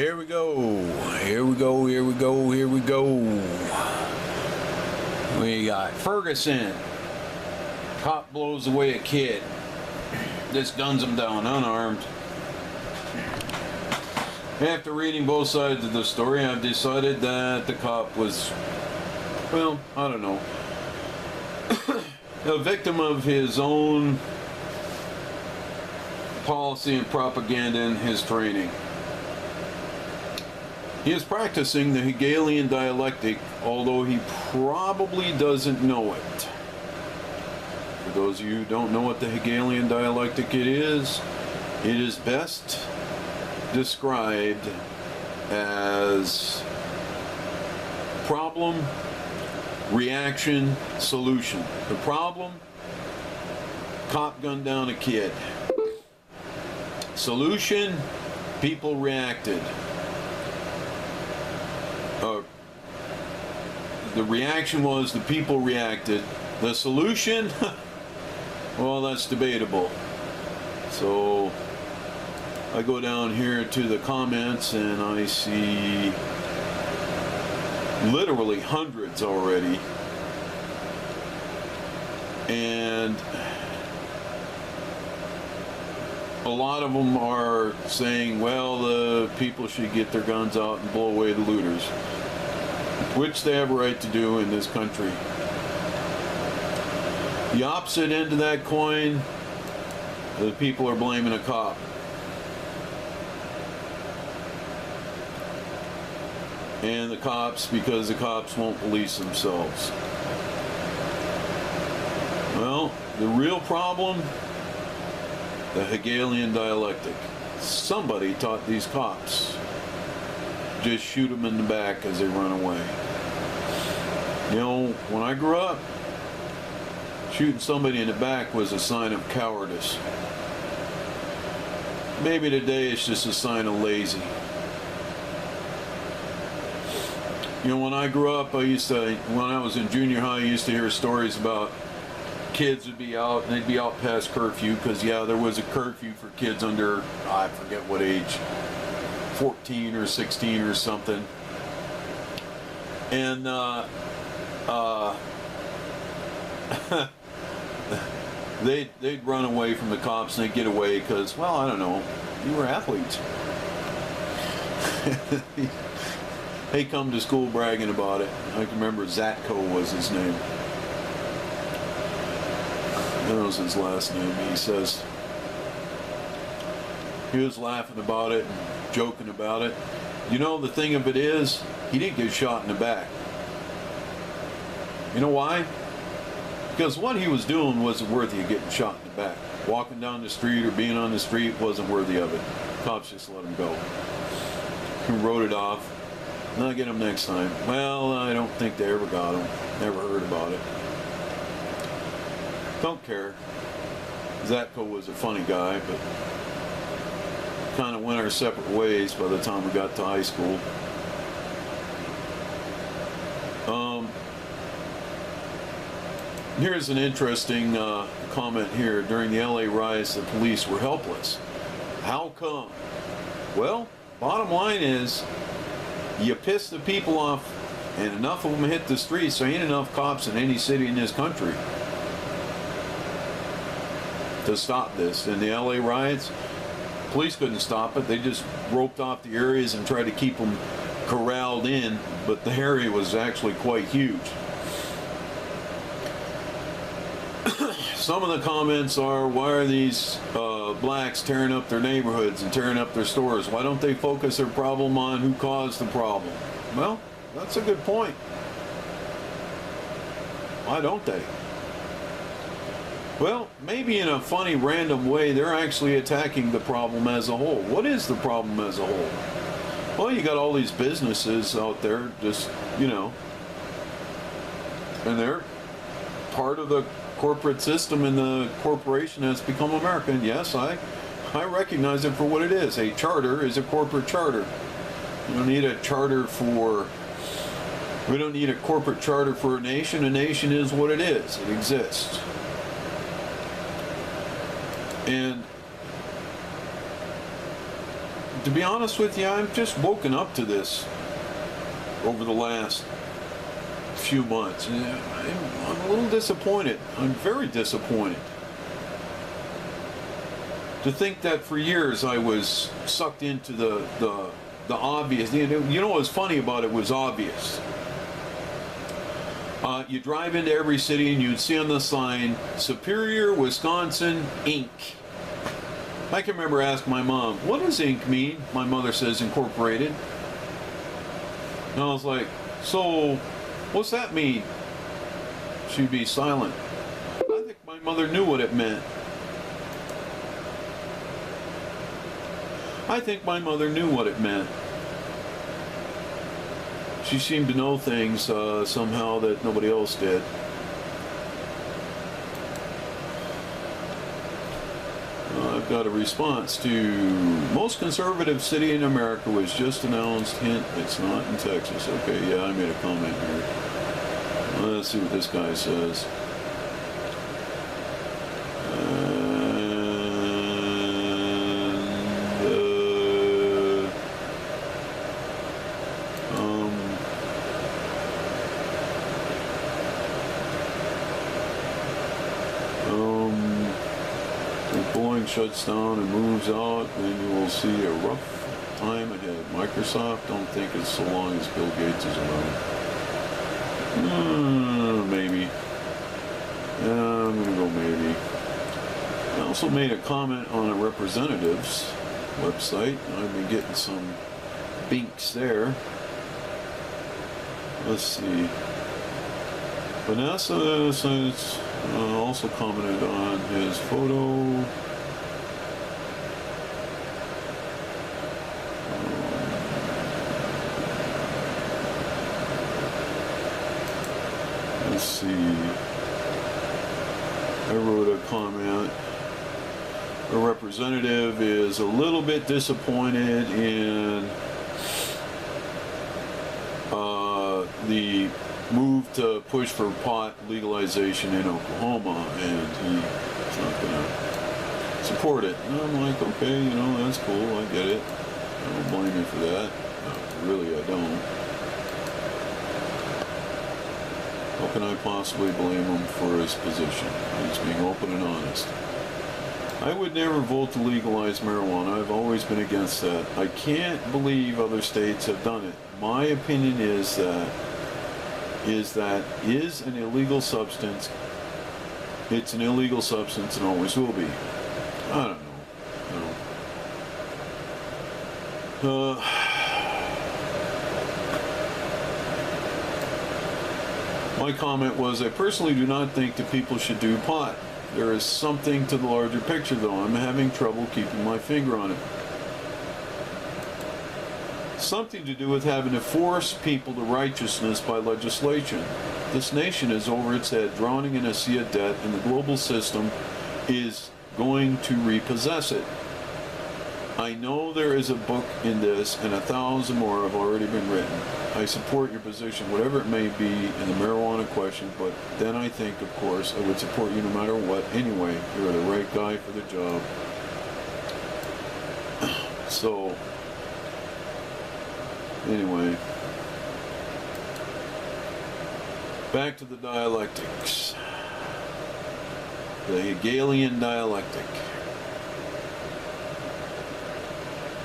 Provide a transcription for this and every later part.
Here we go. Here we go. Here we go. Here we go. We got Ferguson. Cop blows away a kid. Just guns him down unarmed. After reading both sides of the story, I've decided that the cop was, well, I don't know, a victim of his own policy and propaganda in his training. He is practicing the Hegelian dialectic, although he probably doesn't know it. For those of you who don't know what the Hegelian dialectic it is best described as problem, reaction, solution. The problem, cop gunned down a kid. Solution, people reacted. The reaction was the people reacted. The solution, well, that's debatable. So I go down here to the comments and I see literally hundreds already. And a lot of them are saying, well, the people should get their guns out and blow away the looters, which they have a right to do in this country. The opposite end of that coin, the people are blaming a cop. And the cops, because the cops won't police themselves. Well, the real problem, the Hegelian dialectic. Somebody taught these cops. Just shoot them in the back as they run away. You know, when I grew up, shooting somebody in the back was a sign of cowardice. Maybe today it's just a sign of lazy. You know, when I grew up, when I was in junior high, I used to hear stories about kids would be out, and they'd be out past curfew, because, yeah, there was a curfew for kids under, I forget what age, 14 or 16 or something. And, they'd run away from the cops, and they'd get away because, well, I don't know, you were athletes. They come to school bragging about it. I can remember Zatko was his name. That was his last name. He says he was laughing about it and joking about it. You know, the thing of it is, he didn't get shot in the back. You know why? Because what he was doing wasn't worthy of getting shot in the back. Walking down the street or being on the street wasn't worthy of it. Cops just let him go. He wrote it off. I'll get him next time. Well, I don't think they ever got him. Never heard about it. Don't care. Zatko was a funny guy, but kind of went our separate ways by the time we got to high school. Here's an interesting comment here. During the LA riots, the police were helpless. How come? Well, bottom line is, you piss the people off, and enough of them hit the streets. There ain't enough cops in any city in this country to stop this. In the LA riots, police couldn't stop it. They just roped off the areas and tried to keep them corralled in, but the area was actually quite huge. Some of the comments are, why are these blacks tearing up their neighborhoods and tearing up their stores? Why don't they focus their problem on who caused the problem? Well, that's a good point. Why don't they? Well, maybe in a funny, random way, they're actually attacking the problem as a whole. What is the problem as a whole? Well, you got all these businesses out there, just, you know, and they're part of the corporate system, and the corporation has become American. Yes, I recognize it for what it is. A charter is a corporate charter. You don't need a charter for, we don't need a corporate charter for a nation. A nation is what it is. It exists. And to be honest with you, I've just woken up to this over the last few months. I'm a little disappointed. I'm very disappointed. To think that for years I was sucked into the obvious. You know what was funny about it was obvious. You drive into every city and you'd see on the sign, Superior, Wisconsin, Inc. I can remember asking my mom, what does Inc. mean? My mother says Incorporated. And I was like, so what's that mean? She'd be silent. I think my mother knew what it meant. I think my mother knew what it meant. She seemed to know things somehow that nobody else did. I've got a response to most conservative city in America was just announced. Hint, it's not in Texas. Okay, yeah, I made a comment here. Let's see what this guy says. Shuts down and moves out, then you will see a rough time ahead. Microsoft, don't think it's so long as Bill Gates is around. Maybe. Yeah, I'm gonna go maybe. I also made a comment on a representative's website. I've been getting some binks there. Let's see. Vanessa says, also commented on his photo. Let's see. I wrote a comment. A representative is a little bit disappointed in the move to push for pot legalization in Oklahoma, and he's not going to support it. And I'm like, okay, that's cool. I get it. I don't blame you for that. No, really, I don't. How can I possibly blame him for his position? He's being open and honest. I would never vote to legalize marijuana. I've always been against that. I can't believe other states have done it. My opinion is that is an illegal substance. It's an illegal substance and always will be. I don't know. My comment was, I personally do not think that people should do pot. There is something to the larger picture, though. I'm having trouble keeping my finger on it. Something to do with having to force people to righteousness by legislation. This nation is over its head, drowning in a sea of debt, and the global system is going to repossess it. I know there is a book in this, and 1,000 more have already been written. I support your position, whatever it may be, in the marijuana question, but then I think, of course, I would support you no matter what. Anyway, you're the right guy for the job. So, anyway, back to the dialectics. The Hegelian dialectic.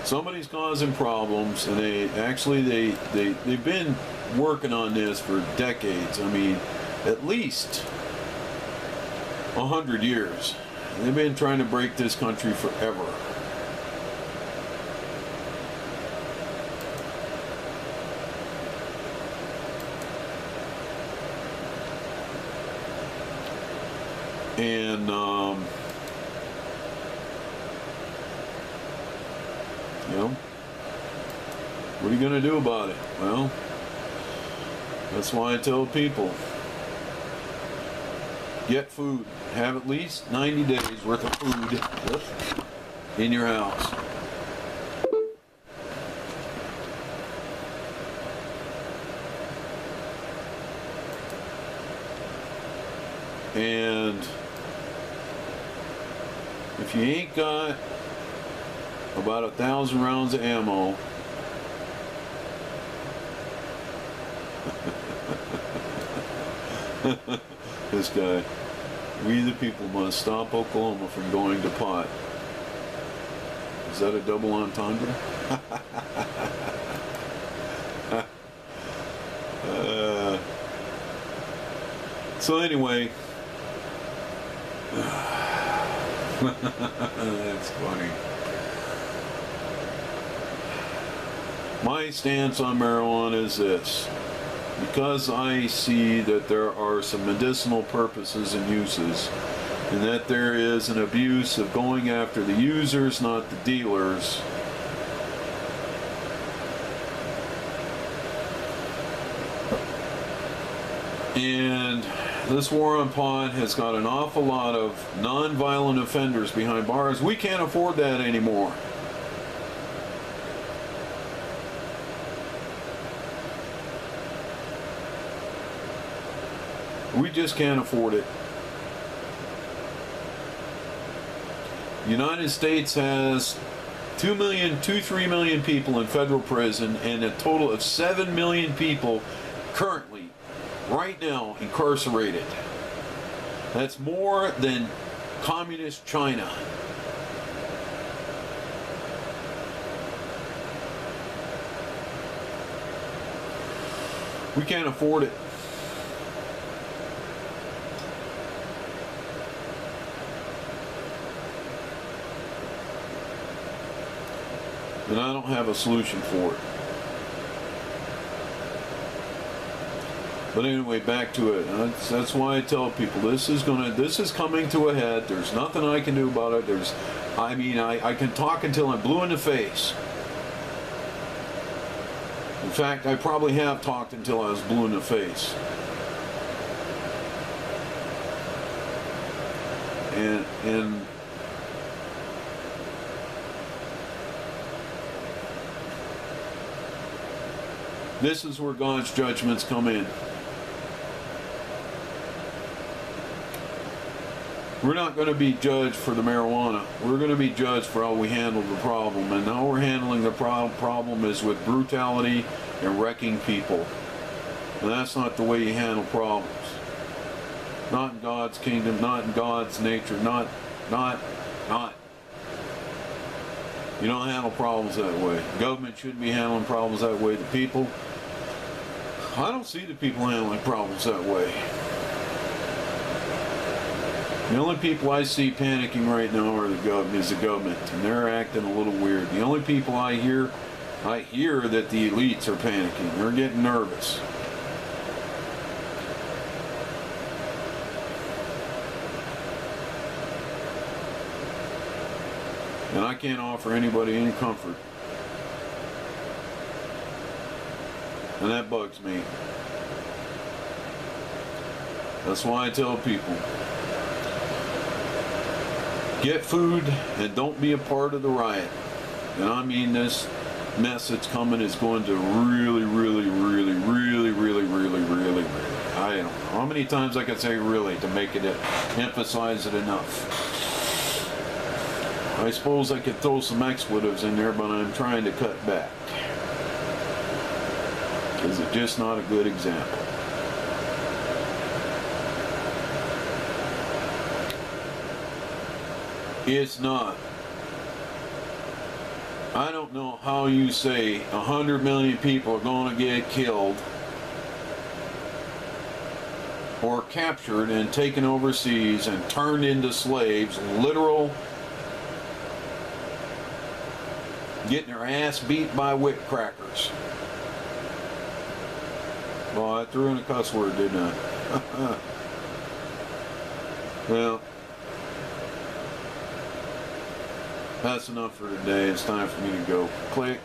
Somebody's causing problems, and they've been working on this for decades. I mean, at least 100 years. They've been trying to break this country forever. And what are you going to do about it? Well, that's why I tell people, get food. Have at least 90 days worth of food in your house. And if you ain't got about 1,000 rounds of ammo. This guy. We the people must stop Oklahoma from going to pot. Is that a double entendre? So anyway, that's funny. My stance on marijuana is this. Because I see that there are some medicinal purposes and uses, and that there is an abuse of going after the users, not the dealers, and this war on pot has got an awful lot of non-violent offenders behind bars. We can't afford that anymore. We just can't afford it. The United States has 3 million people in federal prison, and a total of 7 million people currently, right now, incarcerated. That's more than communist China. We can't afford it. And I don't have a solution for it. But anyway, back to it. That's why I tell people this is coming to a head. There's nothing I can do about it. I can talk until I'm blue in the face. In fact, I probably have talked until I was blue in the face. And this is where God's judgments come in. We're not going to be judged for the marijuana. We're going to be judged for how we handle the problem. And how we're handling the problem is with brutality and wrecking people. And that's not the way you handle problems. Not in God's kingdom, not in God's nature, not. You don't handle problems that way. Government shouldn't be handling problems that way. The people, I don't see the people handling problems that way. The only people I see panicking right now are is the government, and they're acting a little weird. The only people I hear that the elites are panicking. They're getting nervous. And I can't offer anybody any comfort. And that bugs me. That's why I tell people, get food and don't be a part of the riot. And I mean, this mess that's coming is going to really, I don't know how many times I could say really to make it emphasize it enough. I suppose I could throw some expletives in there, but I'm trying to cut back. Because it's just not a good example. It's not. I don't know how you say 100 million people are going to get killed or captured and taken overseas and turned into slaves, literal, getting their ass beat by whip crackers. Well, I threw in a cuss word, didn't I? Well, that's enough for today. It's time for me to go. Click.